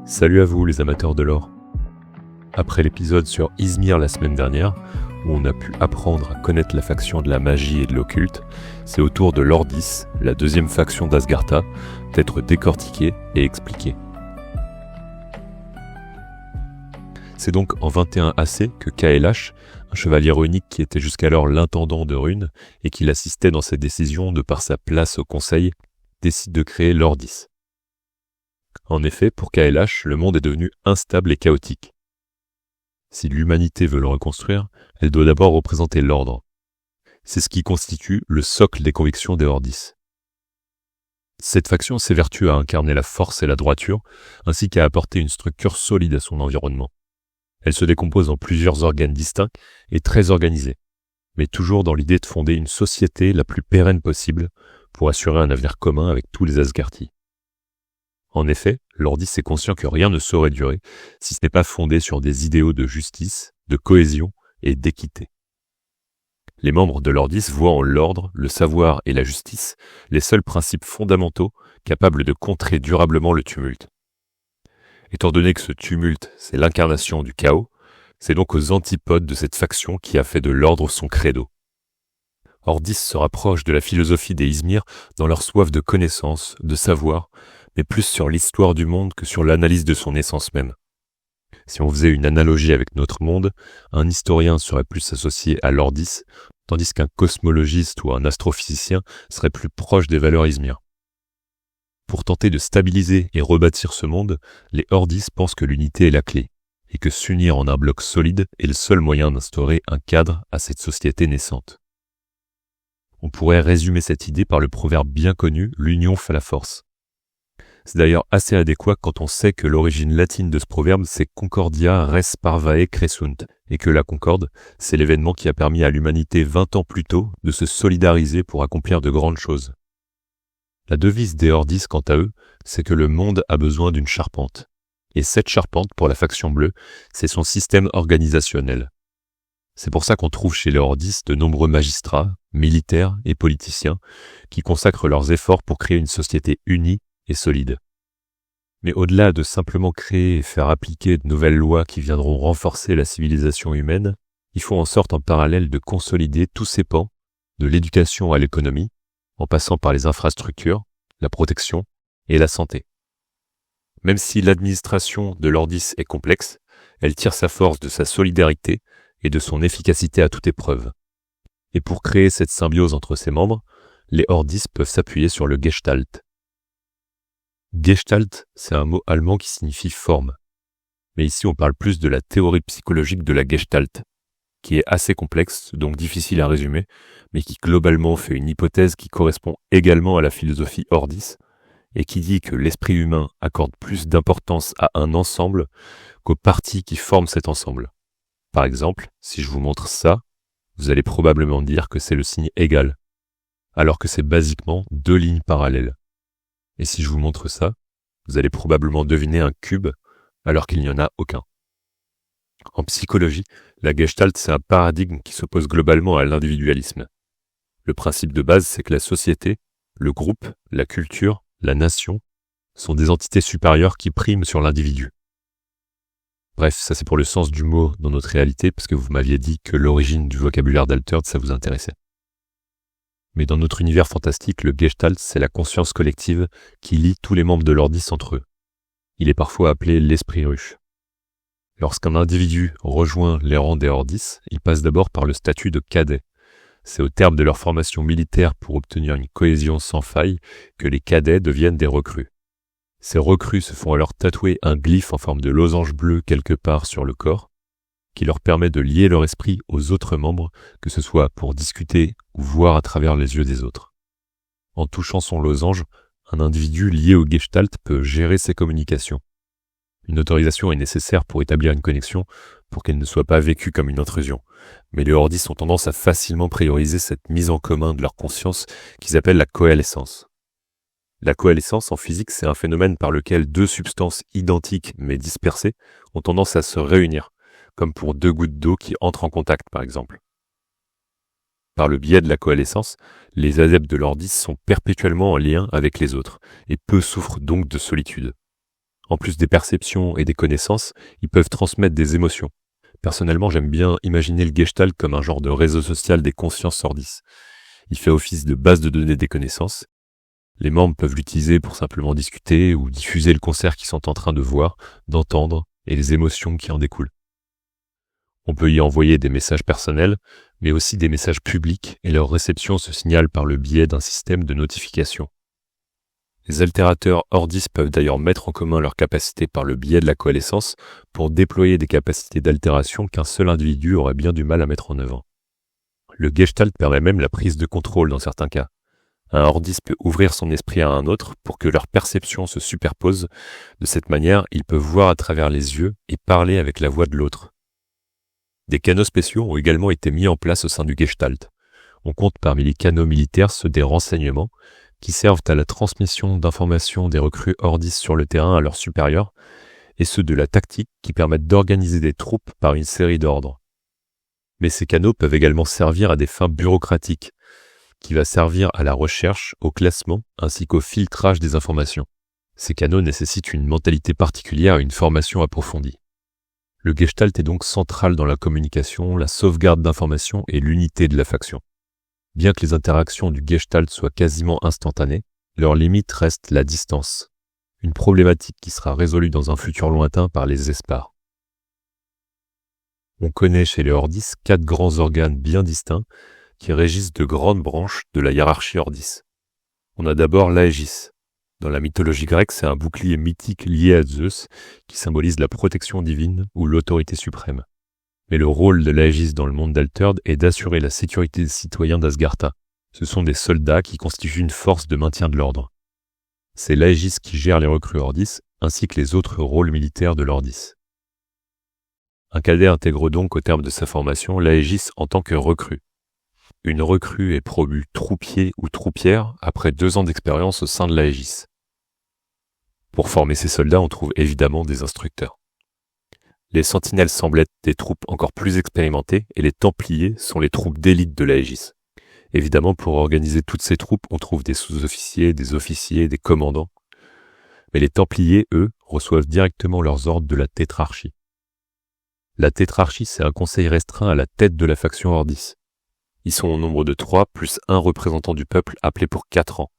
Salut à vous les amateurs de lore. Après l'épisode sur Izmir la semaine dernière, où on a pu apprendre à connaître la faction de la magie et de l'occulte, c'est au tour de Lordis, la deuxième faction d'Asgartha, d'être décortiquée et expliquée. C'est donc en 21 AC que Kaelash, un chevalier runique qui était jusqu'alors l'intendant de Rune et qui l'assistait dans ses décisions de par sa place au conseil, décide de créer Lordis. En effet, pour Kaelash, le monde est devenu instable et chaotique. Si l'humanité veut le reconstruire, elle doit d'abord représenter l'ordre. C'est ce qui constitue le socle des convictions des Ordis. Cette faction s'évertue à incarner la force et la droiture, ainsi qu'à apporter une structure solide à son environnement. Elle se décompose en plusieurs organes distincts et très organisés, mais toujours dans l'idée de fonder une société la plus pérenne possible pour assurer un avenir commun avec tous les Asgarthi. En effet, Lordis est conscient que rien ne saurait durer si ce n'est pas fondé sur des idéaux de justice, de cohésion et d'équité. Les membres de Lordis voient en l'ordre, le savoir et la justice les seuls principes fondamentaux capables de contrer durablement le tumulte. Étant donné que ce tumulte, c'est l'incarnation du chaos, c'est donc aux antipodes de cette faction qui a fait de l'ordre son credo. Ordis se rapproche de la philosophie des Izmir dans leur soif de connaissance, de savoir, mais plus sur l'histoire du monde que sur l'analyse de son essence même. Si on faisait une analogie avec notre monde, un historien serait plus associé à Lordis, tandis qu'un cosmologiste ou un astrophysicien serait plus proche des valeurs Izmir. Pour tenter de stabiliser et rebâtir ce monde, les Ordis pensent que l'unité est la clé, et que s'unir en un bloc solide est le seul moyen d'instaurer un cadre à cette société naissante. On pourrait résumer cette idée par le proverbe bien connu « l'union fait la force ». C'est d'ailleurs assez adéquat quand on sait que l'origine latine de ce proverbe c'est Concordia res parvae crescunt, et que la concorde, c'est l'événement qui a permis à l'humanité 20 ans plus tôt de se solidariser pour accomplir de grandes choses. La devise des Ordis, quant à eux, c'est que le monde a besoin d'une charpente. Et cette charpente, pour la faction bleue, c'est son système organisationnel. C'est pour ça qu'on trouve chez les Ordis de nombreux magistrats, militaires et politiciens qui consacrent leurs efforts pour créer une société unie et solide. Mais au-delà de simplement créer et faire appliquer de nouvelles lois qui viendront renforcer la civilisation humaine, il faut en sorte en parallèle de consolider tous ces pans, de l'éducation à l'économie, en passant par les infrastructures, la protection et la santé. Même si l'administration de l'Ordis est complexe, elle tire sa force de sa solidarité et de son efficacité à toute épreuve. Et pour créer cette symbiose entre ses membres, les Ordis peuvent s'appuyer sur le Gestalt. Gestalt, c'est un mot allemand qui signifie forme. Mais ici, on parle plus de la théorie psychologique de la Gestalt, qui est assez complexe, donc difficile à résumer, mais qui globalement fait une hypothèse qui correspond également à la philosophie Ordis, et qui dit que l'esprit humain accorde plus d'importance à un ensemble qu'aux parties qui forment cet ensemble. Par exemple, si je vous montre ça, vous allez probablement dire que c'est le signe égal, alors que c'est basiquement deux lignes parallèles. Et si je vous montre ça, vous allez probablement deviner un cube, alors qu'il n'y en a aucun. En psychologie, la Gestalt, c'est un paradigme qui s'oppose globalement à l'individualisme. Le principe de base, c'est que la société, le groupe, la culture, la nation, sont des entités supérieures qui priment sur l'individu. Bref, ça c'est pour le sens du mot dans notre réalité, parce que vous m'aviez dit que l'origine du vocabulaire d'Alterd, ça vous intéressait. Mais dans notre univers fantastique, le Gestalt, c'est la conscience collective qui lie tous les membres de l'Ordis entre eux. Il est parfois appelé l'esprit ruche. Lorsqu'un individu rejoint les rangs des Ordis, il passe d'abord par le statut de cadet. C'est au terme de leur formation militaire pour obtenir une cohésion sans faille que les cadets deviennent des recrues. Ces recrues se font alors tatouer un glyphe en forme de losange bleu quelque part sur le corps, qui leur permet de lier leur esprit aux autres membres, que ce soit pour discuter ou voir à travers les yeux des autres. En touchant son losange, un individu lié au Gestalt peut gérer ses communications. Une autorisation est nécessaire pour établir une connexion pour qu'elle ne soit pas vécue comme une intrusion. Mais les Ordis ont tendance à facilement prioriser cette mise en commun de leur conscience qu'ils appellent la coalescence. La coalescence en physique, c'est un phénomène par lequel deux substances identiques mais dispersées ont tendance à se réunir, comme pour deux gouttes d'eau qui entrent en contact par exemple. Par le biais de la coalescence, les adeptes de l'Ordis sont perpétuellement en lien avec les autres, et peu souffrent donc de solitude. En plus des perceptions et des connaissances, ils peuvent transmettre des émotions. Personnellement, j'aime bien imaginer le Gestalt comme un genre de réseau social des consciences hors 10. Il fait office de base de données des connaissances. Les membres peuvent l'utiliser pour simplement discuter ou diffuser le concert qu'ils sont en train de voir, d'entendre et les émotions qui en découlent. On peut y envoyer des messages personnels, mais aussi des messages publics et leur réception se signale par le biais d'un système de notification. Les altérateurs hors 10 peuvent d'ailleurs mettre en commun leurs capacités par le biais de la coalescence pour déployer des capacités d'altération qu'un seul individu aurait bien du mal à mettre en œuvre. Le Gestalt permet même la prise de contrôle dans certains cas. Un hors 10 peut ouvrir son esprit à un autre pour que leurs perceptions se superposent. De cette manière, ils peuvent voir à travers les yeux et parler avec la voix de l'autre. Des canaux spéciaux ont également été mis en place au sein du Gestalt. On compte parmi les canaux militaires ceux des renseignements, qui servent à la transmission d'informations des recrues hors 10 sur le terrain à leurs supérieurs, et ceux de la tactique qui permettent d'organiser des troupes par une série d'ordres. Mais ces canaux peuvent également servir à des fins bureaucratiques, qui va servir à la recherche, au classement, ainsi qu'au filtrage des informations. Ces canaux nécessitent une mentalité particulière et une formation approfondie. Le Gestalt est donc central dans la communication, la sauvegarde d'informations et l'unité de la faction. Bien que les interactions du Gestalt soient quasiment instantanées, leur limite reste la distance, une problématique qui sera résolue dans un futur lointain par les Espars. On connaît chez les hors 10 4 grands organes bien distincts qui régissent de grandes branches de la hiérarchie hors 10. On a d'abord l'Aegis. Dans la mythologie grecque, c'est un bouclier mythique lié à Zeus qui symbolise la protection divine ou l'autorité suprême. Mais le rôle de l'Aegis dans le monde d'Alterd est d'assurer la sécurité des citoyens d'Asgartha. Ce sont des soldats qui constituent une force de maintien de l'ordre. C'est l'Aegis qui gère les recrues hors 10 ainsi que les autres rôles militaires de l'hors 10. Un cadet intègre donc au terme de sa formation l'Aegis en tant que recrue. Une recrue est promue troupier ou troupière après 2 ans d'expérience au sein de l'Aegis. Pour former ces soldats, on trouve évidemment des instructeurs. Les sentinelles semblent être des troupes encore plus expérimentées et les templiers sont les troupes d'élite de l'Aegis. Évidemment, pour organiser toutes ces troupes, on trouve des sous-officiers, des officiers, des commandants. Mais les templiers, eux, reçoivent directement leurs ordres de la tétrarchie. La tétrarchie, c'est un conseil restreint à la tête de la faction hors 10. Ils sont au nombre de 3 plus un représentant du peuple appelé pour 4 ans.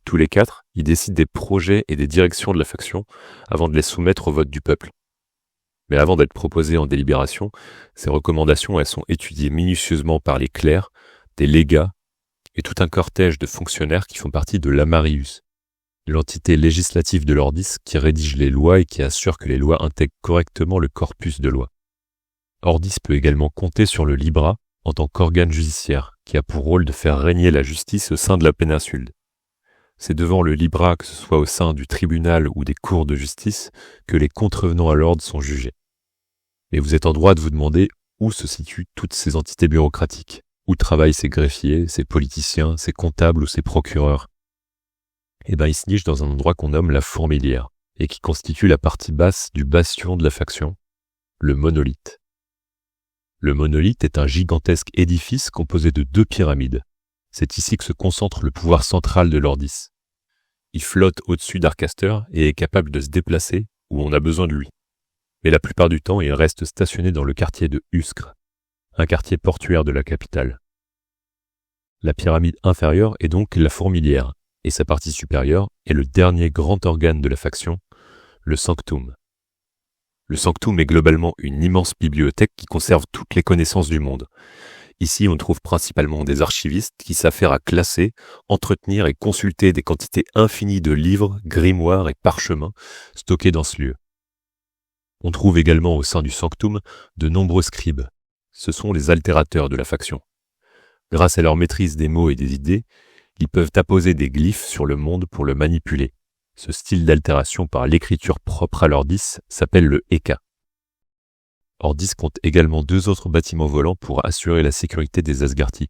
Tous les 4, ils décident des projets et des directions de la faction avant de les soumettre au vote du peuple. Mais avant d'être proposées en délibération, ces recommandations elles sont étudiées minutieusement par les clercs, des légats et tout un cortège de fonctionnaires qui font partie de l'Amarius, l'entité législative de l'hors 10 qui rédige les lois et qui assure que les lois intègrent correctement le corpus de loi. Hors 10 peut également compter sur le Libra en tant qu'organe judiciaire qui a pour rôle de faire régner la justice au sein de la péninsule. C'est devant le Libra, que ce soit au sein du tribunal ou des cours de justice, que les contrevenants à l'ordre sont jugés. Mais vous êtes en droit de vous demander où se situent toutes ces entités bureaucratiques, où travaillent ces greffiers, ces politiciens, ces comptables ou ces procureurs. Eh bien, ils se nichent dans un endroit qu'on nomme la fourmilière, et qui constitue la partie basse du bastion de la faction, le monolithe. Le monolithe est un gigantesque édifice composé de 2 pyramides. C'est ici que se concentre le pouvoir central de l'hors 10. Il flotte au-dessus d'Arcaster et est capable de se déplacer où on a besoin de lui. Mais la plupart du temps, il reste stationné dans le quartier de Uskr, un quartier portuaire de la capitale. La pyramide inférieure est donc la fourmilière, et sa partie supérieure est le dernier grand organe de la faction, le Sanctum. Le Sanctum est globalement une immense bibliothèque qui conserve toutes les connaissances du monde. Ici, on trouve principalement des archivistes qui s'affairent à classer, entretenir et consulter des quantités infinies de livres, grimoires et parchemins stockés dans ce lieu. On trouve également au sein du Sanctum de nombreux scribes. Ce sont les altérateurs de la faction. Grâce à leur maîtrise des mots et des idées, ils peuvent apposer des glyphes sur le monde pour le manipuler. Ce style d'altération par l'écriture propre à l'hors 10 s'appelle le Eka. Hors 10 compte également 2 autres bâtiments volants pour assurer la sécurité des Asgarthi.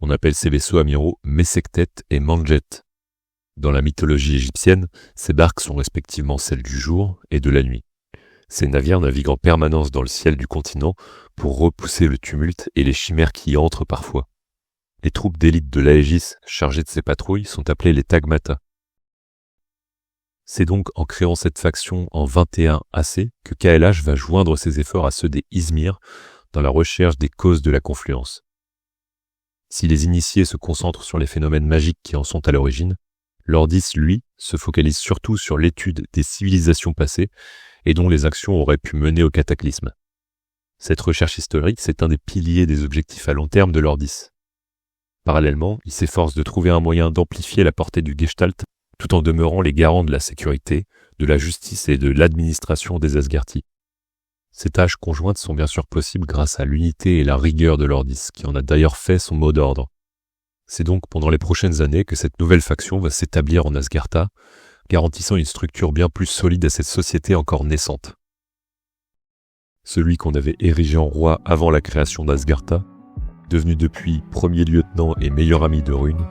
On appelle ces vaisseaux amiraux Mesektet et Manjet. Dans la mythologie égyptienne, ces barques sont respectivement celles du jour et de la nuit. Ces navires naviguent en permanence dans le ciel du continent pour repousser le tumulte et les chimères qui y entrent parfois. Les troupes d'élite de l'Aegis chargées de ces patrouilles sont appelées les Tagmata. C'est donc en créant cette faction en 21 AC que KLH va joindre ses efforts à ceux des Izmir dans la recherche des causes de la confluence. Si les initiés se concentrent sur les phénomènes magiques qui en sont à l'origine, Lordis, lui, se focalise surtout sur l'étude des civilisations passées et dont les actions auraient pu mener au cataclysme. Cette recherche historique, c'est un des piliers des objectifs à long terme de Lordis. Parallèlement, il s'efforce de trouver un moyen d'amplifier la portée du Gestalt tout en demeurant les garants de la sécurité, de la justice et de l'administration des Asgarthi. Ces tâches conjointes sont bien sûr possibles grâce à l'unité et la rigueur de Lordis, qui en a d'ailleurs fait son mot d'ordre. C'est donc pendant les prochaines années que cette nouvelle faction va s'établir en Asgartha, garantissant une structure bien plus solide à cette société encore naissante. Celui qu'on avait érigé en roi avant la création d'Asgartha, devenu depuis premier lieutenant et meilleur ami de Rune,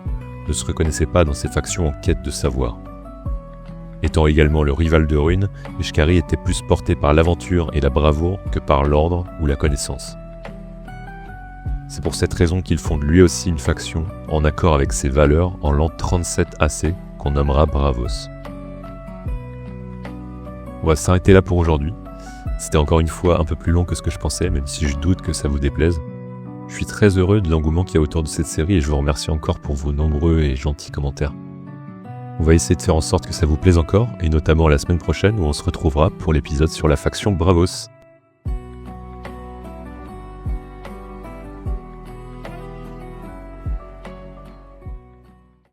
ne se reconnaissait pas dans ces factions en quête de savoir. Étant également le rival de Rune, Ishkari était plus porté par l'aventure et la bravoure que par l'ordre ou la connaissance. C'est pour cette raison qu'il fonde lui aussi une faction en accord avec ses valeurs en l'an 37 AC qu'on nommera Bravos. On va s'arrêter là pour aujourd'hui. C'était encore une fois un peu plus long que ce que je pensais, même si je doute que ça vous déplaise. Je suis très heureux de l'engouement qu'il y a autour de cette série et je vous remercie encore pour vos nombreux et gentils commentaires. On va essayer de faire en sorte que ça vous plaise encore, et notamment la semaine prochaine où on se retrouvera pour l'épisode sur la faction Bravos.